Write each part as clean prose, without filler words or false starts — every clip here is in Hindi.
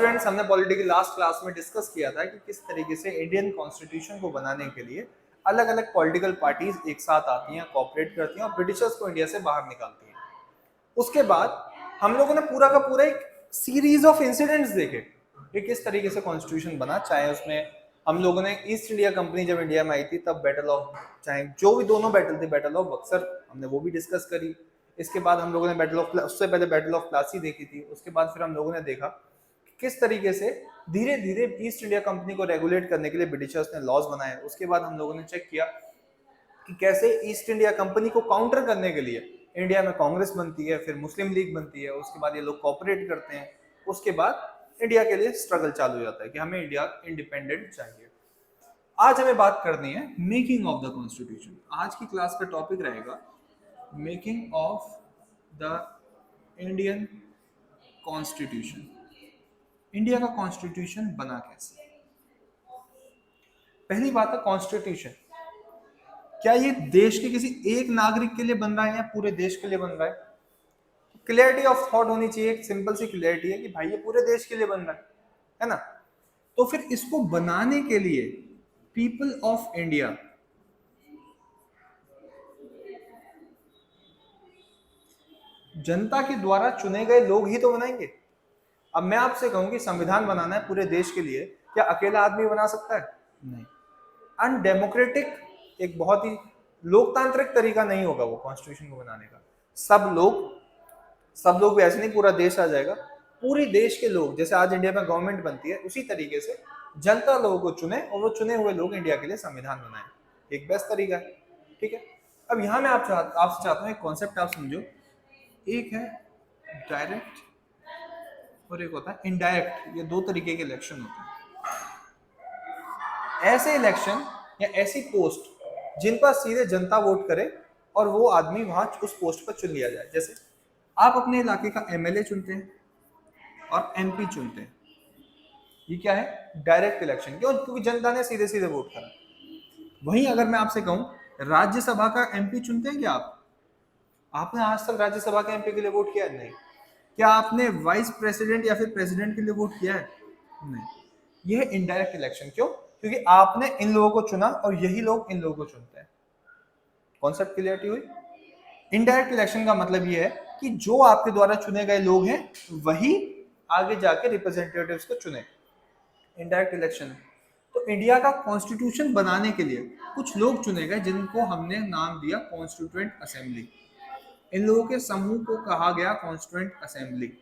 स्टूडेंट्स, हमने पॉलिटी की लास्ट क्लास में डिस्कस किया था कि किस तरीके से इंडियन कॉन्स्टिट्यूशन को बनाने के लिए अलग अलग पॉलिटिकल पार्टीज एक साथ आती हैं, कोऑपरेट करती हैं और ब्रिटिशर्स को इंडिया से बाहर निकालती हैं। उसके बाद हम लोगों ने पूरा का पूरा एक सीरीज ऑफ इंसिडेंट्स देखे कि किस तरीके से कॉन्स्टिट्यूशन बना। चाहे उसमें हम लोगों ने ईस्ट इंडिया कंपनी जब इंडिया में आई थी तब बैटल ऑफ, चाहे जो भी दोनों बैटल थी, बैटल ऑफ बक्सर हमने वो भी डिस्कस करी। इसके बाद हम लोगों ने बैटल ऑफ, उससे पहले बैटल ऑफ प्लासी देखी थी। उसके बाद फिर हम लोगों ने देखा किस तरीके से धीरे धीरे ईस्ट इंडिया कंपनी को रेगुलेट करने के लिए ब्रिटिशर्स ने लॉज बनाए। उसके बाद हम लोगों ने चेक किया कि कैसे ईस्ट इंडिया कंपनी को काउंटर करने के लिए इंडिया में कांग्रेस बनती है, फिर मुस्लिम लीग बनती है, उसके बाद ये लोग कोऑपरेट करते हैं। उसके बाद इंडिया के लिए स्ट्रगल चालू हो जाता है कि हमें इंडिया इंडिपेंडेंट चाहिए। आज हमें बात करनी है मेकिंग ऑफ द कॉन्स्टिट्यूशन। आज की क्लास का टॉपिक रहेगा making of the Indian constitution. India का कॉन्स्टिट्यूशन बना कैसे? पहली बात है कॉन्स्टिट्यूशन, क्या ये देश के किसी एक नागरिक के लिए बन रहा है या पूरे देश के लिए बन रहा है? क्लियरिटी ऑफ थॉट होनी चाहिए, एक सिंपल सी क्लियरिटी है कि भाई ये पूरे देश के लिए बन रहा है ना? तो फिर इसको बनाने के लिए पीपल ऑफ इंडिया, जनता के द्वारा चुने गए लोग ही तो बनाएंगे। अब मैं आपसे कहूं कि संविधान बनाना है पूरे देश के लिए, क्या अकेला आदमी बना सकता है? नहीं। अनडेमोक्रेटिक, एक बहुत ही लोकतांत्रिक तरीका नहीं होगा वो कॉन्स्टिट्यूशन को बनाने का। सब लोग भी ऐसे नहीं पूरा देश आ जाएगा। पूरी देश के लोग, जैसे आज इंडिया में गवर्नमेंट बनती है, उसी तरीके से जनता लोगों को चुने और वो चुने हुए लोग इंडिया के लिए संविधान बनाए। एक बेस्ट तरीका है, ठीक है। अब यहाँ मैं आपसे चाहता हूँ एक कॉन्सेप्ट आप समझो। एक है डायरेक्ट और एक होता है इनडायरेक्ट। ये दो तरीके के इलेक्शन होते हैं। ऐसे इलेक्शन या ऐसी पोस्ट जिन पर सीधे जनता वोट करे और वो आदमी वहां उस पोस्ट पर चुन लिया जाए। जैसे आप अपने इलाके का एमएलए चुनते हैं और एमपी चुनते हैं, ये क्या है? Direct election. क्यों? क्योंकि जनता ने सीधे सीधे वोट करा। वहीं अगर मैं आपसे कहूं राज्यसभा का एमपी चुनते हैं क्या आप? आपने आज तक राज्यसभा के एमपी के लिए वोट किया है? नहीं। क्या आपने वाइस प्रेसिडेंट या फिर प्रेसिडेंट के लिए वोट किया है? नहीं। यह है इनडायरेक्ट इलेक्शन। क्यों? क्योंकि आपने इन लोगों को चुना और यही लोग इन लोगों को चुनते हैं। कॉन्सेप्ट क्लियरिटी हुई? इनडायरेक्ट इलेक्शन का मतलब यह है कि जो आपके द्वारा चुने गए लोग हैं वही आगे जाके रिप्रेजेंटेटिव्स को चुने। Indirect election. तो इंडिया का कॉन्स्टिट्यूशन बनाने के लिए कुछ लोग चुने गए जिनको हमने नाम दिया कॉन्स्टिट्यूएंट असेंबली। इन लोगों के समूह को कहा गया कॉन्स्टिट्यूएंट असेंबली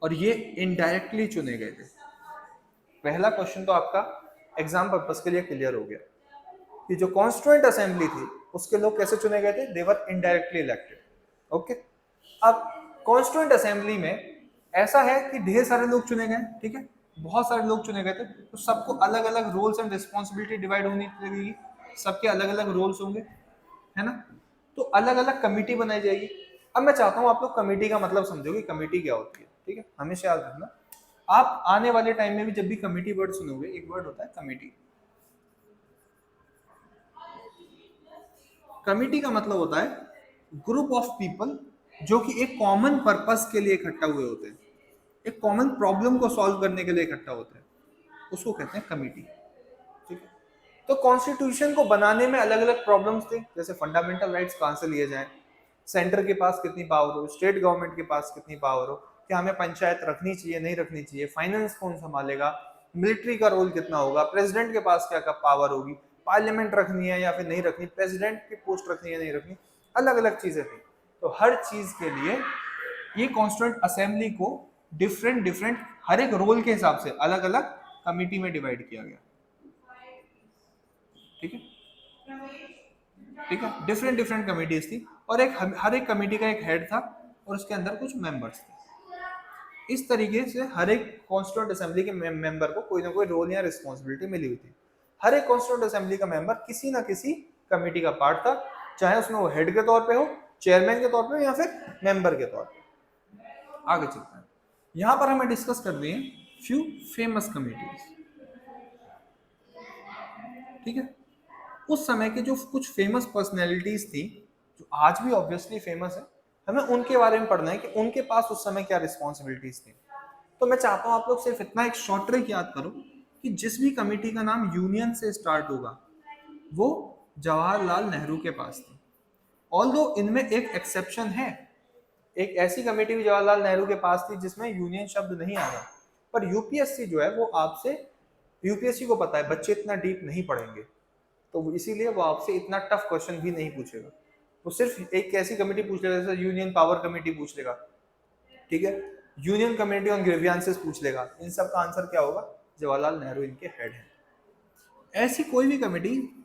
और ये इनडायरेक्टली चुने गए थे। पहला क्वेश्चन तो आपका एग्जाम पर्पस के लिए क्लियर हो गया कि जो कॉन्स्टिट्यूएंट असेंबली थी उसके लोग कैसे चुने गए थे? दे वर इनडायरेक्टली इलेक्टेड। ओके। अब कॉन्स्टिट्यूएंट असेंबली में ऐसा है कि ढेर सारे लोग चुने गए, ठीक है, बहुत सारे लोग चुने गए थे, तो सबको अलग अलग रोल्स एंड रिस्पॉन्सिबिलिटी डिवाइड होनी लगेगी। सबके अलग अलग रोल्स होंगे, है ना? तो अलग अलग कमेटी बनाई जाएगी। अब मैं चाहता हूं आप लोग कमेटी का मतलब समझोगे, कमेटी क्या होती है, ठीक है? हमेशा याद रखना, आप आने वाले टाइम में भी जब भी कमेटी वर्ड सुनोगे, एक वर्ड होता है कमेटी। कमेटी का मतलब होता है ग्रुप ऑफ पीपल जो कि एक कॉमन पर्पस के लिए इकट्ठा हुए होते हैं, एक कॉमन प्रॉब्लम को सॉल्व करने के लिए इकट्ठा होते हैं, उसको कहते हैं कमेटी, ठीक है? तो कॉन्स्टिट्यूशन को बनाने में अलग अलग प्रॉब्लम्स थे, जैसे फंडामेंटल राइट्स कहाँ से लिए जाएं, सेंटर के पास कितनी पावर हो, स्टेट गवर्नमेंट के पास कितनी पावर हो, क्या हमें पंचायत रखनी चाहिए नहीं रखनी चाहिए, फाइनेंस कौन संभालेगा, मिलिट्री का रोल कितना होगा, प्रेसिडेंट के पास क्या क्या पावर होगी, पार्लियामेंट रखनी है या फिर नहीं रखनी, प्रेसिडेंट की पोस्ट रखनी है नहीं रखनी, अलग अलग चीजें थी। तो हर चीज के लिए ये कॉन्स्टिट्यूएंट असेंबली को डिफरेंट हर एक रोल के हिसाब से अलग अलग कमिटी में डिवाइड किया गया, ठीक है? ठीक है, डिफरेंट कमिटीज थी और एक हर एक कमेटी का एक हेड था और उसके अंदर कुछ मेंबर्स थे। इस तरीके से हर एक कॉन्स्टिट्यूएंट असेंबली के मेंबर को कोई ना कोई रोल या रिस्पॉन्सिबिलिटी मिली हुई थी। हर एक कॉन्स्टिट्यूएंट असेंबली का मेंबर किसी ना किसी कमेटी का पार्ट था, चाहे उसमें वो हेड के तौर पे हो, चेयरमैन के तौर पे या फिर मेंबर के तौर पे। आगे चलते हैं, यहां पर हमें डिस्कस कर रहे हैं फ्यू फेमस कमिटीज, ठीक है? उस समय के जो कुछ फेमस पर्सनैलिटीज थी, जो आज भी ऑब्वियसली फेमस है, हमें उनके बारे में पढ़ना है कि उनके पास उस समय क्या रिस्पॉन्सिबिलिटीज थी। तो मैं चाहता हूं आप लोग सिर्फ इतना एक शॉर्ट ट्रिक याद करो कि जिस भी कमेटी का नाम यूनियन से स्टार्ट होगा वो जवाहरलाल नेहरू के पास थी। ऑल्दो इनमें एक एक्सेप्शन है, एक ऐसी कमेटी भी जवाहरलाल नेहरू के पास थी जिसमें यूनियन शब्द नहीं आया, पर यूपीएससी जो है वो आपसे, यूपीएससी को पता है बच्चे इतना डीप नहीं पढ़ेंगे, तो इसीलिए वो आपसे इतना टफ क्वेश्चन भी नहीं पूछेगा। वो सिर्फ एक ऐसी कमेटी पूछ लेगा जैसे यूनियन पावर कमेटी पूछ लेगा, ठीक है, यूनियन कमेटी ऑन ग्रीवियंसेस पूछ लेगा। इन सब का आंसर क्या होगा? जवाहरलाल नेहरू इनके हेड हैं। ऐसी कोई भी कमेटी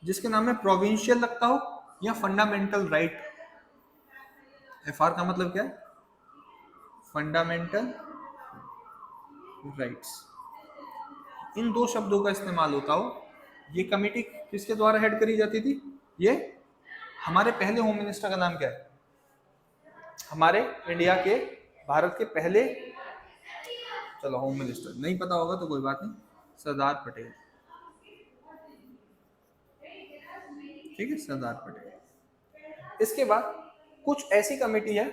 जिसके नाम में प्रोविंशियल लगता हो या फंडामेंटल राइट, एफआर का मतलब क्या है? फंडामेंटल राइट्स, इन दो शब्दों का इस्तेमाल होता हो, ये कमेटी किसके द्वारा हेड करी जाती थी? ये हमारे पहले होम मिनिस्टर का नाम क्या है? हमारे इंडिया के, भारत के पहले, चलो होम मिनिस्टर नहीं पता होगा तो कोई बात नहीं, सरदार पटेल, ठीक है, सरदार पटेल। इसके बाद कुछ ऐसी कमेटी है,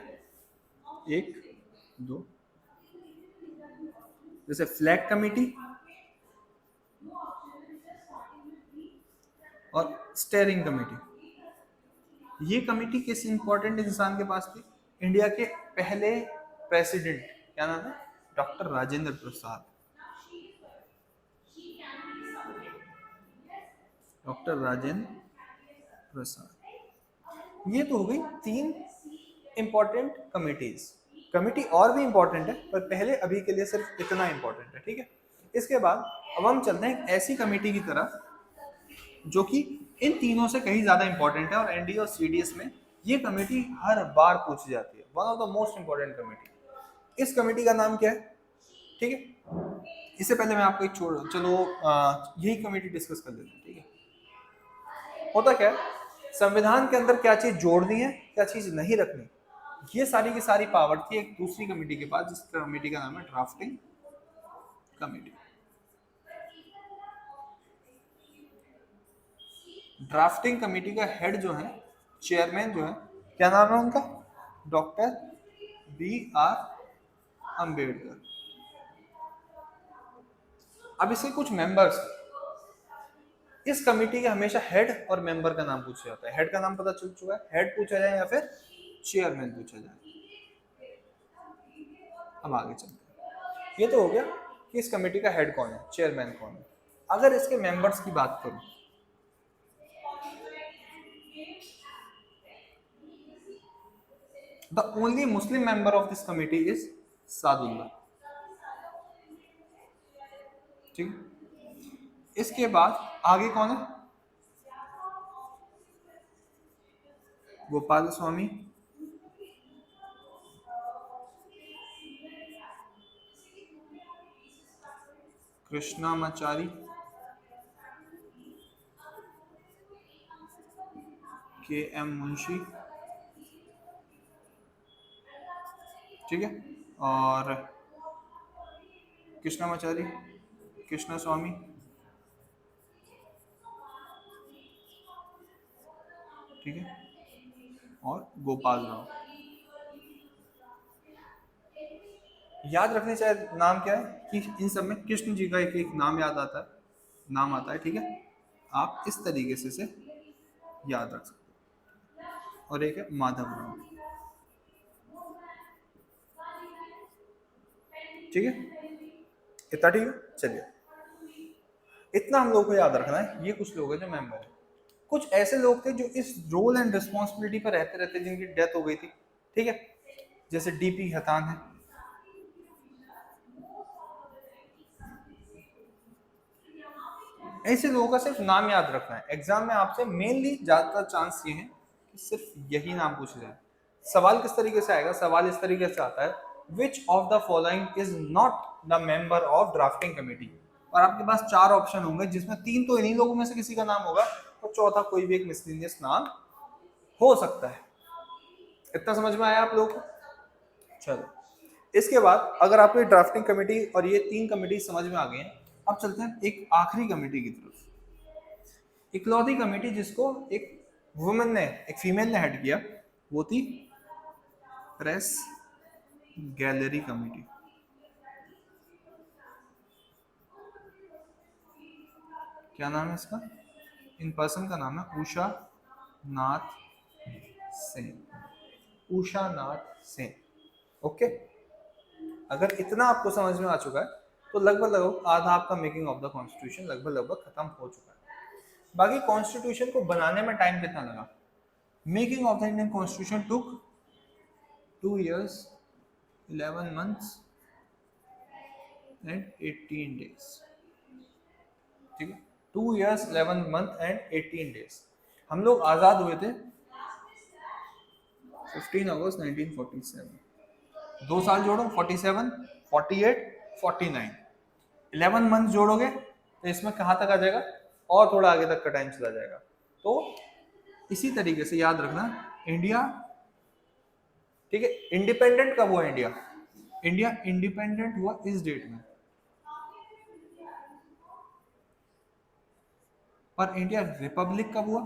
एक दो, जैसे फ्लैग कमेटी और स्टेयरिंग कमेटी। ये कमेटी किस इंपॉर्टेंट इंसान के पास थी? इंडिया के पहले प्रेसिडेंट, क्या नाम है? डॉक्टर राजेंद्र प्रसाद। डॉक्टर राजेंद्र प्रसाद। ये तो हो गई 3 इंपॉर्टेंट कमिटीज। कमिटी और भी इंपॉर्टेंट है पर पहले अभी के लिए सिर्फ इतना इंपॉर्टेंट है, ठीक है। इसके बाद अब हम चलते हैं एक ऐसी कमेटी की तरफ जो कि इन तीनों से कहीं ज्यादा इंपॉर्टेंट है, और एनडीए और सीडीएस में ये कमेटी हर बार पूछी जाती है, one of the most important committee. इस कमेटी का नाम क्या है? ठीक है, इससे पहले मैं आपको एक चलो यही कमेटी डिस्कस कर लेते हैं, ठीक है। होता क्या है, संविधान के अंदर क्या चीज जोड़नी है, क्या चीज नहीं रखनी, ये सारी की सारी पावर थी एक दूसरी कमेटी के पास, जिस कमेटी का नाम है ड्राफ्टिंग कमेटी। ड्राफ्टिंग कमेटी का हेड जो है, चेयरमैन जो है, क्या नाम है उनका? Doctor B.R. अंबेडकर। अब इसके कुछ मेंबर्स, इस कमेटी के हमेशा हेड और मेंबर का नाम पूछा जाता है। हेड का नाम पता चल चुका है, हेड पूछा जाए या फिर चेयरमैन पूछा जाए। अब आगे चलते हैं। ये तो हो गया कि इस कमेटी का हेड कौन है, चेयरमैन कौन है। अगर इसके मेंबर्स की बात करूं, the only Muslim member of this committee is Saadulla, ठीक। इसके बाद आगे कौन है? गोपाल स्वामी, कृष्णामाचारी, K.M. मुंशी, ठीक है, और कृष्णामाचारी, कृष्णा स्वामी, ठीक है, और गोपाल राव। याद रखने चाहिए नाम क्या है कि इन सब में कृष्ण जी का एक एक नाम याद आता है, नाम आता है, ठीक है। आप इस तरीके से याद रख सकते हो। और एक है माधव राव, ठीक है, इतना ठीक है। चलिए, इतना हम लोग को याद रखना है। ये कुछ लोग हैं जो मेंबर है। कुछ ऐसे लोग थे जो इस रोल एंड रिस्पॉन्सिबिलिटी पर रहते रहते जिनकी डेथ हो गई थी, ठीक है, जैसे डीपी खतान है, ऐसे लोगों का सिर्फ नाम याद रखना है। एग्जाम में आपसे मेनली ज्यादातर चांस ये है कि सिर्फ यही नाम पूछे जाए। सवाल किस तरीके से आएगा? सवाल इस तरीके से आता है, which of the following is not the member of drafting committee, और आपके पास 4 ऑप्शन होंगे जिसमें 3 तो इन्हीं लोगों में से किसी का नाम होगा और चौथा कोई भी एक मिसलिनियस नाम हो सकता है। इतना समझ में आया आप लोगों को? चलो, इसके बाद अगर आपको ये ड्राफ्टिंग कमेटी और ये 3 कमेटी समझ में आ गई हैं, अब चलते हैं एक आखिरी कमेटी की तरफ। इकलौती कमेटी जिसको एक वुमेन ने, एक फीमेल ने हेड किया, वो थी प्रेस गैलरी कमेटी। क्या नाम है इसका? इन पर्सन का नाम है उषा नाथ सेन। उषा नाथ सेन। ओके, अगर इतना आपको समझ में आ चुका है तो लगभग आधा आपका मेकिंग ऑफ द कॉन्स्टिट्यूशन लगभग खत्म हो चुका है। बाकी कॉन्स्टिट्यूशन को बनाने में टाइम कितना लगा? Making of the Indian constitution took 2 years 11 months and 18 days। ठीक है, 2 years 11 month and 18 days। हम लोग आजाद हुए थे 15 अगस्त 1947। 2 साल जोड़ो 47, 48, 49, 11 मंथ जोड़ोगे तो इसमें कहाँ तक आ जाएगा? और थोड़ा आगे तक का टाइम चला जाएगा। तो इसी तरीके से याद रखना, इंडिया, ठीक है, इंडिपेंडेंट कब हुआ इंडिया? इंडिया इंडिपेंडेंट हुआ इस डेट में, और इंडिया रिपब्लिक कब हुआ?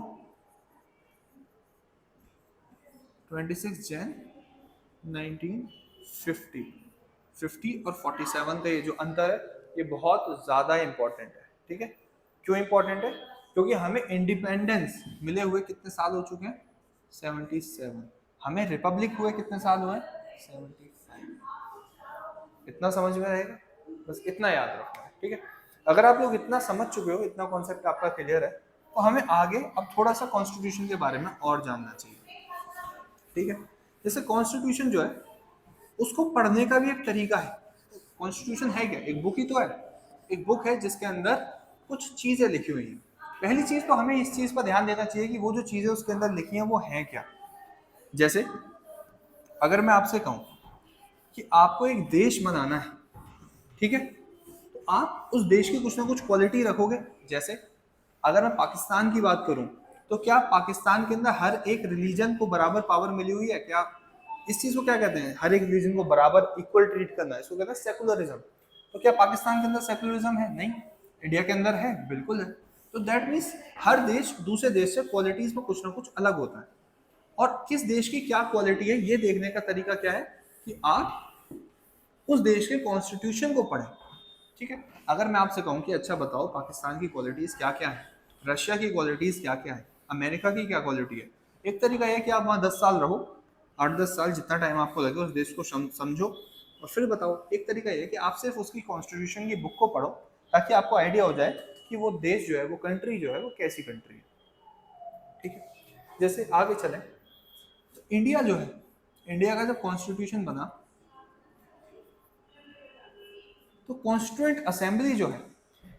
26 जन 1950। 50 और 47 का ये जो अंतर है ये बहुत ज़्यादा इंपॉर्टेंट है। ठीक है, क्यों इंपॉर्टेंट है? क्योंकि हमें इंडिपेंडेंस मिले हुए कितने साल हो चुके हैं? 77। हमें रिपब्लिक हुए कितने साल हुए? 75। इतना समझ में रहेगा, बस इतना याद रखना है। ठीक है, अगर आप लोग इतना समझ चुके हो, इतना कॉन्सेप्ट आपका क्लियर है, तो हमें आगे अब थोड़ा सा कॉन्स्टिट्यूशन के बारे में और जानना चाहिए। ठीक है, जैसे कॉन्स्टिट्यूशन जो है उसको पढ़ने का भी एक तरीका है। कॉन्स्टिट्यूशन है क्या? एक बुक ही तो है। एक बुक है जिसके अंदर कुछ चीजें लिखी हुई हैं। पहली चीज तो हमें इस चीज पर ध्यान देना चाहिए कि वो जो चीजें उसके अंदर लिखी हैं वो हैं क्या। जैसे अगर मैं आपसे कहूं कि आपको एक देश बनाना है, ठीक है, तो आप उस देश की कुछ ना कुछ क्वालिटी रखोगे। जैसे अगर मैं पाकिस्तान की बात करूं तो क्या पाकिस्तान के अंदर हर एक रिलीजन को बराबर पावर मिली हुई है? क्या इस चीज को क्या कहते हैं? हर एक रिलीजन को बराबर इक्वल ट्रीट करना है, इसको कहते हैं सेकुलरिज्म। तो क्या पाकिस्तान के अंदर सेकुलरिज्म है? नहीं। इंडिया के अंदर है? बिल्कुल है। तो दैट मीन्स हर देश दूसरे देश से क्वालिटीज में कुछ ना कुछ अलग होता है, और किस देश की क्या क्वालिटी है ये देखने का तरीका क्या है कि आप उस देश के कॉन्स्टिट्यूशन को पढ़ें। ठीक है, अगर मैं आपसे कहूँ कि अच्छा बताओ पाकिस्तान की क्वालिटीज क्या क्या है, रशिया की क्वालिटीज क्या क्या है, अमेरिका की क्या क्वालिटी है, एक तरीका यह कि आप वहाँ 10 साल रहो, 8-10 साल, जितना टाइम आपको लगे उस देश को समझो और फिर बताओ। एक तरीका यह कि आप सिर्फ उसकी कॉन्स्टिट्यूशन की बुक को पढ़ो ताकि आपको आइडिया हो जाए कि वो देश जो है, वो कंट्री जो है, वो कैसी कंट्री है। ठीक है, जैसे आगे चलें तो इंडिया जो है, इंडिया का जब कॉन्स्टिट्यूशन बना तो कॉन्स्टिट्यूएंट असेंबली जो है,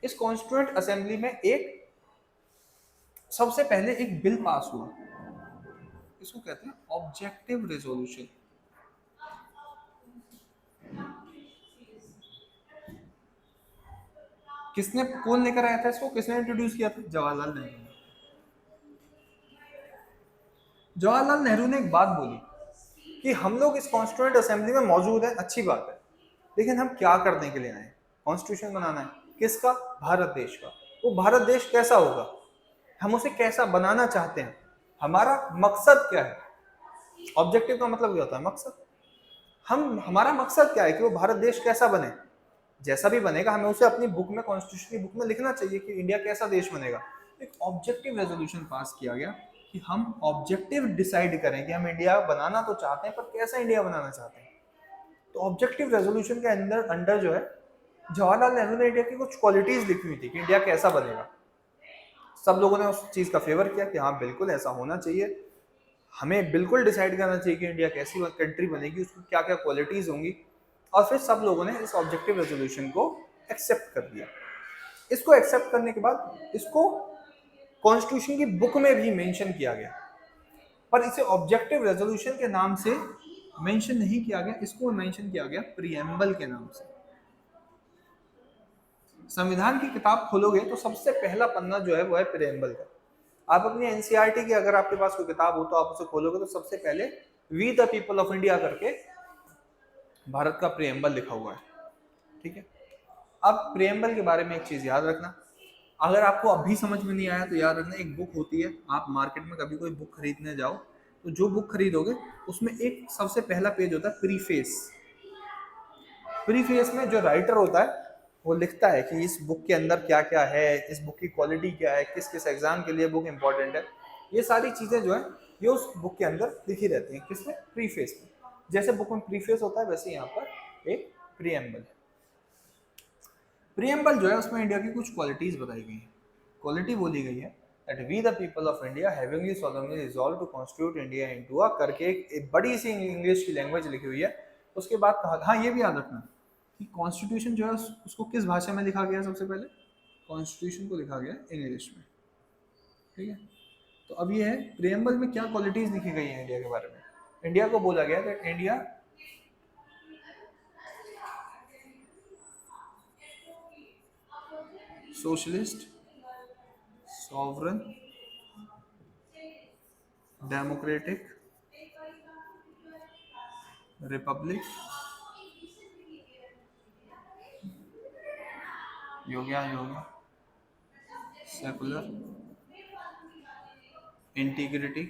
इस कॉन्स्टिट्यूएंट असेंबली में एक सबसे पहले एक बिल पास हुआ, इसको कहते हैं ऑब्जेक्टिव रेजोल्यूशन। किसने, कौन लेकर आया था इसको? किसने इंट्रोड्यूस किया था? जवाहरलाल नेहरू। जवाहरलाल नेहरू ने एक बात बोली कि हम लोग इस कॉन्स्टिट्यूएंट असेंबली में मौजूद हैं, अच्छी बात है, लेकिन हम क्या करने के लिए आए? कॉन्स्टिट्यूशन बनाना है। किसका? भारत देश का। वो भारत देश कैसा होगा, हम उसे कैसा बनाना चाहते हैं, हमारा मकसद क्या है? ऑब्जेक्टिव का मतलब क्या होता है? मकसद। हमारा मकसद क्या है कि वो भारत देश कैसा बने। जैसा भी बनेगा हमें उसे अपनी बुक में, कॉन्स्टिट्यूशन की बुक में लिखना चाहिए कि इंडिया कैसा देश बनेगा। एक ऑब्जेक्टिव रेजोल्यूशन पास किया गया कि हम ऑब्जेक्टिव डिसाइड करें कि हम इंडिया बनाना तो चाहते हैं पर कैसा इंडिया बनाना चाहते हैं। तो ऑब्जेक्टिव रेजोल्यूशन के अंडर जो है, जवाहरलाल नेहरू ने इंडिया की कुछ क्वालिटीज लिखी हुई थी कि इंडिया कैसा बनेगा। सब लोगों ने उस चीज का फेवर किया कि हाँ बिल्कुल ऐसा होना चाहिए, हमें बिल्कुल डिसाइड करना चाहिए कि इंडिया कैसी कंट्री बनेगी, उसकी क्या क्या क्वालिटीज होंगी। और फिर सब लोगों ने इस ऑब्जेक्टिव रेजोल्यूशन को एक्सेप्ट कर दिया। इसको एक्सेप्ट करने के बाद इसको कॉन्स्टिट्यूशन की बुक में भी मेंशन किया गया, पर इसे ऑब्जेक्टिव रेजोल्यूशन के नाम से मेंशन नहीं किया गया, इसको मेंशन किया गया प्रीएम्बल के नाम से। संविधान की किताब खोलोगे तो सबसे पहला पन्ना जो है वो है प्रीएम्बल का। आप अपनी एनसीईआरटी की अगर आपके पास कोई किताब हो तो आप उसे खोलोगे तो सबसे पहले we the people of India करके भारत का प्रीएम्बल लिखा हुआ है। ठीक है, अब प्रीएम्बल के बारे में एक चीज याद रखना, अगर आपको अभी समझ में नहीं आया तो याद रखना, एक बुक होती है, आप मार्केट में कभी कोई बुक खरीदने जाओ तो जो बुक खरीदोगे उसमें एक सबसे पहला पेज होता है प्रीफेस। प्रीफेस में जो राइटर होता है वो लिखता है कि इस बुक के अंदर क्या क्या है, इस बुक की क्वालिटी क्या है, किस किस एग्जाम के लिए बुक इंपॉर्टेंट है, ये सारी चीजें जो है ये उस बुक के अंदर लिखी रहती हैं। किसमें? प्रीफेस में। जैसे बुक में प्रीफेस होता है वैसे यहाँ पर एक प्रीएम्बल है। प्रीएम्बल जो है उसमें इंडिया की कुछ क्वालिटीज बताई गई हैं। क्वालिटी बोली गई है that we the people of India havingly solemnly resolved to constitute India into a करके एक बड़ी सी इंग्लिश की लैंग्वेज लिखी हुई है। उसके बाद कहा, हाँ ये भी याद रखना कि कॉन्स्टिट्यूशन जो है उसको किस भाषा में लिखा गया? सबसे पहले कॉन्स्टिट्यूशन को लिखा गया इंग्लिश में, ठीक है। तो अब ये है प्रीएम्बल में क्या क्वालिटीज लिखी गई है इंडिया के बारे में। इंडिया को बोला गया that India socialist, sovereign, democratic, Republic, secular, integrity,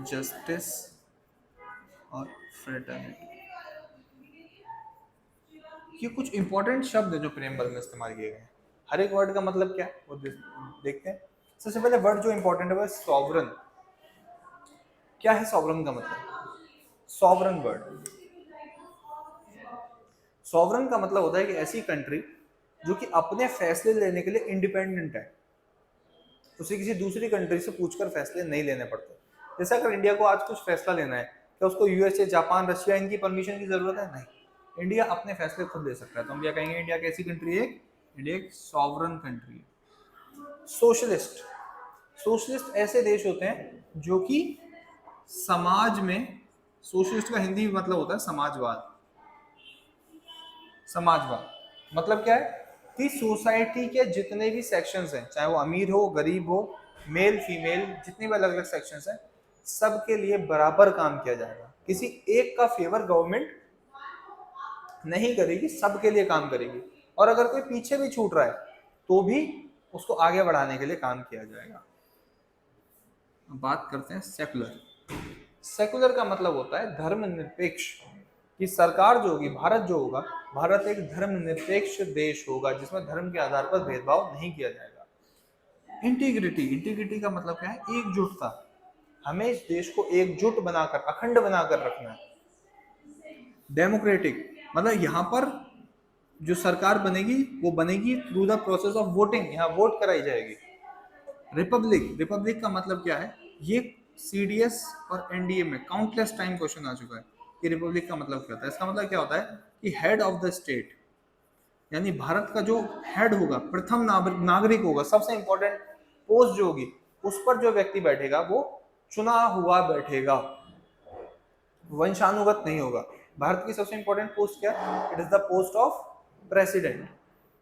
justice और फ्रेटर्निटी। ये कुछ इंपॉर्टेंट शब्द है जो प्रीएम्बल में इस्तेमाल किए गए हैं। हर एक वर्ड का मतलब क्या है वो देखते हैं। सबसे पहले वर्ड जो इंपॉर्टेंट है वो सॉवरन। क्या है सॉवरन का मतलब? सॉवरन वर्ड, सॉवरन का मतलब होता है कि ऐसी कंट्री जो कि अपने फैसले लेने के लिए इंडिपेंडेंट है, उसे किसी दूसरी कंट्री से पूछकर फैसले नहीं लेने पड़ते। जैसे अगर इंडिया को आज कुछ फैसला लेना है क्या उसको यूएसए, जापान, रशिया इनकी परमिशन की जरूरत है? नहीं, इंडिया अपने फैसले खुद ले सकता है। तो हम क्या कहेंगे? इंडिया कैसी कंट्री है? इंडिया एक सॉवरन कंट्री है। सोशलिस्ट, सोशलिस्ट ऐसे देश होते हैं जो कि समाज में, सोशलिस्ट का हिंदी मतलब होता है समाजवाद। समाजवाद मतलब क्या है कि सोसाइटी के जितने भी सेक्शंस हैं, चाहे वो अमीर हो, गरीब हो, मेल फीमेल, जितने भी अलग अलग सेक्शंस हैं, सबके लिए बराबर काम किया जाएगा। किसी एक का फेवर गवर्नमेंट नहीं करेगी, सबके लिए काम करेगी। और अगर कोई पीछे भी छूट रहा है तो भी उसको आगे बढ़ाने के लिए काम किया जाएगा। बात करते हैं सेकुलर। सेकुलर का मतलब होता है धर्मनिरपेक्ष, कि सरकार जो होगी, भारत जो होगा, भारत एक धर्मनिरपेक्ष देश होगा जिसमें धर्म के आधार पर भेदभाव नहीं किया जाएगा। इंटीग्रिटी, इंटीग्रिटी का मतलब क्या है? एकजुटता। हमें इस देश को एकजुट बनाकर, अखंड बनाकर रखना है। डेमोक्रेटिक मतलब यहाँ पर जो सरकार बनेगी वो बनेगी through the process of voting, यहाँ वोट कराई जाएगी। रिपब्लिक, रिपब्लिक का मतलब क्या है? ये सीडीएस और एनडीए में काउंटलेस टाइम क्वेश्चन आ चुका है कि रिपब्लिक का मतलब क्या होता है। इसका मतलब क्या होता है कि हेड ऑफ द स्टेट, यानी भारत का जो हेड होगा, प्रथम नागरिक होगा, सबसे इंपॉर्टेंट पोस्ट जो होगी, उस पर जो व्यक्ति बैठेगा वो चुना हुआ बैठेगा, वंशानुगत नहीं होगा। भारत की सबसे इंपॉर्टेंट पोस्ट क्या है? It is the post of president.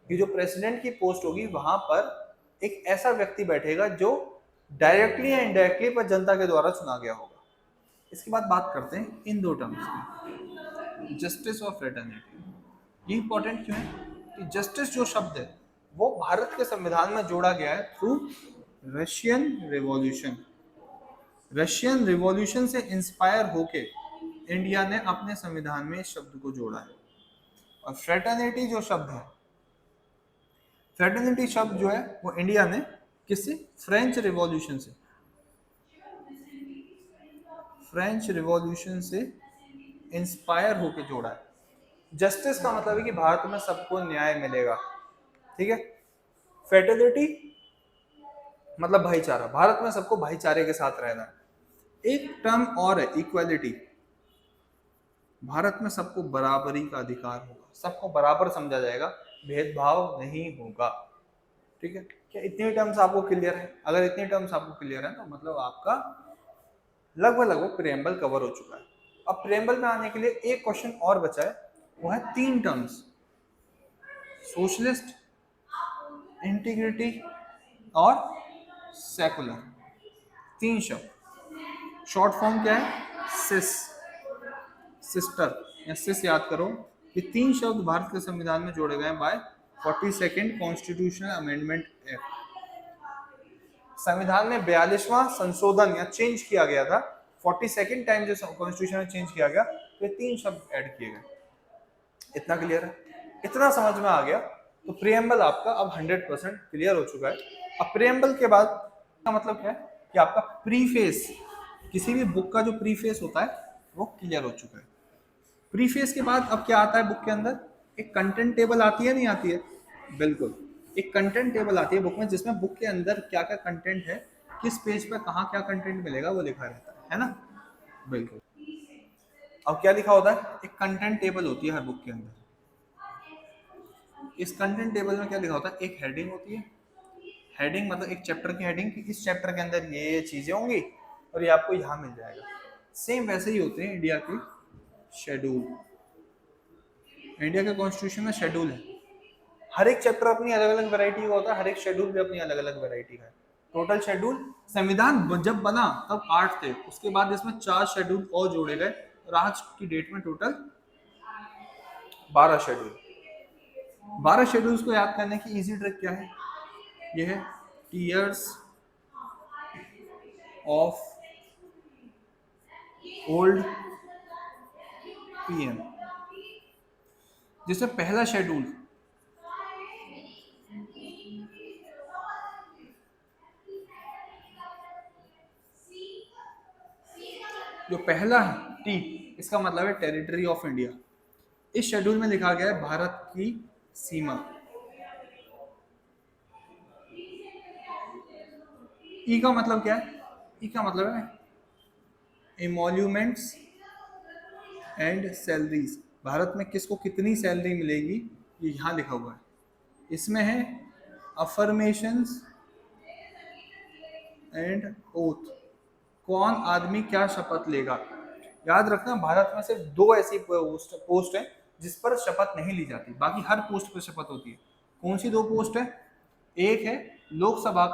ये जो प्रेसिडेंट की पोस्ट होगी वहां पर एक ऐसा व्यक्ति बैठेगा जो डायरेक्टली या इनडायरेक्टली पर जनता के द्वारा चुना गया होगा। इसके बाद बात करते हैं इन दो टर्म्स की, जस्टिस और फ्रेटर्निटी। ये इंपॉर्टेंट क्यों है कि जस्टिस जो शब्द है वो भारत के संविधान में जोड़ा गया है through Russian revolution. Russian revolution से इंस्पायर होके इंडिया ने अपने संविधान में इस शब्द को जोड़ा है। और फ्रेटर्निटी जो शब्द है, फ्रेटर्निटी शब्द जो है वो इंडिया ने किससे? फ्रेंच रिवॉल्यूशन से, फ्रेंच रिवॉल्यूशन से इंस्पायर होके जोड़ा है। जस्टिस का मतलब है कि भारत में सबको न्याय मिलेगा, ठीक है। फ्रेटर्निटी मतलब भाईचारा, भारत में सबको भाईचारे के साथ रहना है। एक टर्म और है इक्वालिटी, भारत में सबको बराबरी का अधिकार होगा, सबको बराबर समझा जाएगा, भेदभाव नहीं होगा, ठीक है। क्या इतनी टर्म्स आपको क्लियर है? अगर इतनी टर्म्स आपको क्लियर है तो मतलब आपका लगभग प्रीएम्बल कवर हो चुका है। अब प्रीएम्बल में आने के लिए एक क्वेश्चन और बचा है, वो है तीन टर्म्स, सोशलिस्ट, इंटीग्रिटी और सेकुलर। तीन शब्द, शॉर्ट फॉर्म क्या है? सिस, सिस्टर या सिस याद करो। ये तीन शब्द भारत के संविधान में जोड़े गए हैं bye 42nd constitutional amendment act. संविधान में 42वां संशोधन या चेंज किया गया था 42nd टाइम जो कॉन्स्टिट्यूशन में चेंज किया गया तो ये 3 शब्द ऐड किए गए। इतना क्लियर है? इतना समझ में आ गया तो प्रीएम्बल आपका अब 100% क्लियर हो चुका है। अब प्रीएम्बल के बाद का मतलब क्या है कि आपका प्रीफेस, किसी भी बुक का जो प्रीफेस होता है वो क्लियर हो चुका है। प्रीफेस के बाद अब क्या आता है बुक के अंदर? एक कंटेंट टेबल आती है, नहीं आती है? बिल्कुल, एक कंटेंट टेबल आती है बुक में, जिसमें बुक के अंदर क्या क्या कंटेंट है, किस पेज पर कहाँ क्या कंटेंट मिलेगा वो लिखा रहता है ना? बिल्कुल। अब क्या लिखा होता है? एक कंटेंट टेबल होती है हर बुक के अंदर। इस कंटेंट टेबल में क्या लिखा होता है? एक हेडिंग होती है। हेडिंग मतलब एक चैप्टर की हेडिंग कि इस चैप्टर के अंदर ये चीजें होंगी और ये आपको यहाँ मिल जाएगा। सेम वैसे ही होते हैं इंडिया के शेड्यूल। इंडिया के कॉन्स्टिट्यूशन में शेड्यूल है, हर एक चैप्टर अपनी अलग अलग वैरायटी का होता है, हर एक शेड्यूल भी अपनी अलग अलग वैरायटी का है। टोटल शेड्यूल, संविधान जब बना तब 8 थे, उसके बाद इसमें 4 शेड्यूल और जोड़े गए और आज की डेट में टोटल 12 शेड्यूल। 12 शेड्यूल्स को याद करने की इजी ट्रिक क्या है? यह है टीयर्स ऑफ ओल्ड पीएम। जिसमें पहला शेड्यूल जो पहला है टी, इसका मतलब है टेरिटरी ऑफ इंडिया। इस शेड्यूल में लिखा गया है भारत की सीमा। ई का मतलब क्या है? ई का मतलब है एमोल्यूमेंट्स एंड सैलरीज। भारत में किसको कितनी सैलरी मिलेगी ये यहाँ लिखा हुआ है। इसमें है अफर्मेशंस एंड ओथ, कौन आदमी क्या शपथ लेगा। याद रखना भारत में सिर्फ 2 ऐसी पोस्ट है जिस पर शपथ नहीं ली जाती, बाकी हर पोस्ट पर शपथ होती है। कौन सी 2 पोस्ट है? एक है लोकसभा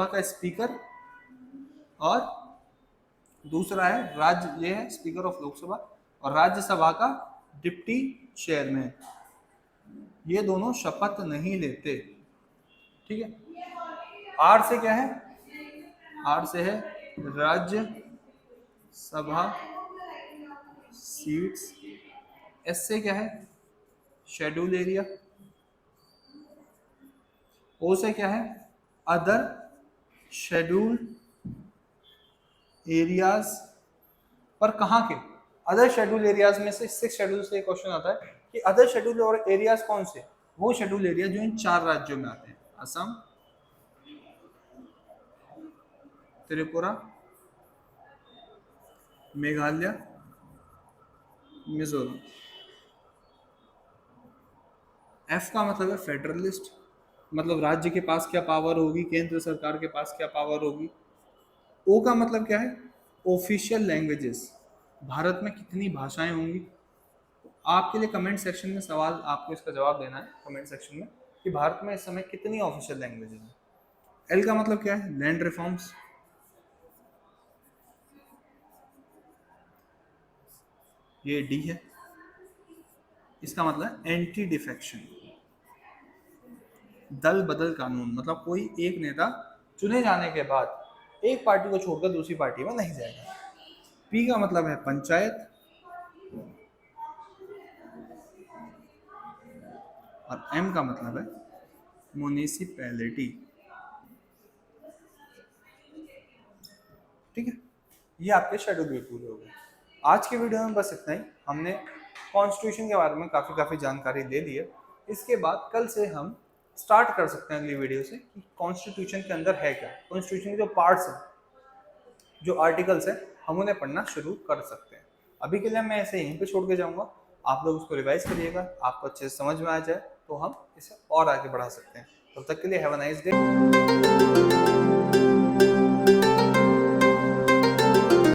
का स्पीकर और दूसरा है राज्य, ये है स्पीकर ऑफ लोकसभा, और राज्यसभा का डिप्टी चेयरमैन। ये दोनों शपथ नहीं लेते, ठीक है। आर से क्या है? आर से है राज्य सभा सीट्स। एस से क्या है? Schedule area. ओ से क्या है? Other schedule areas. पर कहाँ के? अदर शेड्यूल एरियाज में से 6 शेड्यूल से क्वेश्चन आता है कि अदर शेड्यूल और एरियाज कौन से? वो शेड्यूल एरिया जो इन 4 राज्यों में आते हैं, असम, त्रिपुरा, मेघालय, मिजोरम। एफ का मतलब है फेडरलिस्ट, मतलब राज्य के पास क्या पावर होगी, केंद्र सरकार के पास क्या पावर होगी। ओ का मतलब क्या है? ऑफिशियल लैंग्वेजेस, भारत में कितनी भाषाएं होंगी। आपके लिए कमेंट सेक्शन में सवाल, आपको इसका जवाब देना है कमेंट सेक्शन में कि भारत में इस समय कितनी ऑफिशियल लैंग्वेजेस हैं। एल का मतलब क्या है? Land reforms. ये डी है, इसका मतलब एंटी डिफेक्शन, दल बदल कानून, मतलब कोई एक नेता चुने जाने के बाद एक पार्टी को छोड़कर दूसरी पार्टी में नहीं जाएगा। पी का मतलब है पंचायत, और एम का मतलब है म्युनिसिपैलिटी, ठीक है। ये आपके शेड्यूल भी पूरे हो गए। आज के वीडियो में बस इतना ही। हमने कॉन्स्टिट्यूशन के बारे में काफ़ी जानकारी ले ली है। इसके बाद कल से हम स्टार्ट कर सकते हैं अगली वीडियो से कि कॉन्स्टिट्यूशन के अंदर है क्या। कॉन्स्टिट्यूशन के जो पार्ट्स हैं, जो आर्टिकल्स हैं, हम उन्हें पढ़ना शुरू कर सकते हैं। अभी के लिए मैं ऐसे यहीं पे छोड़ के जाऊँगा, आप लोग उसको रिवाइज करिएगा, आपको अच्छे से समझ में आ जाए तो हम इसे और आगे बढ़ा सकते हैं। तब तक के लिए हैव अ नाइस डे।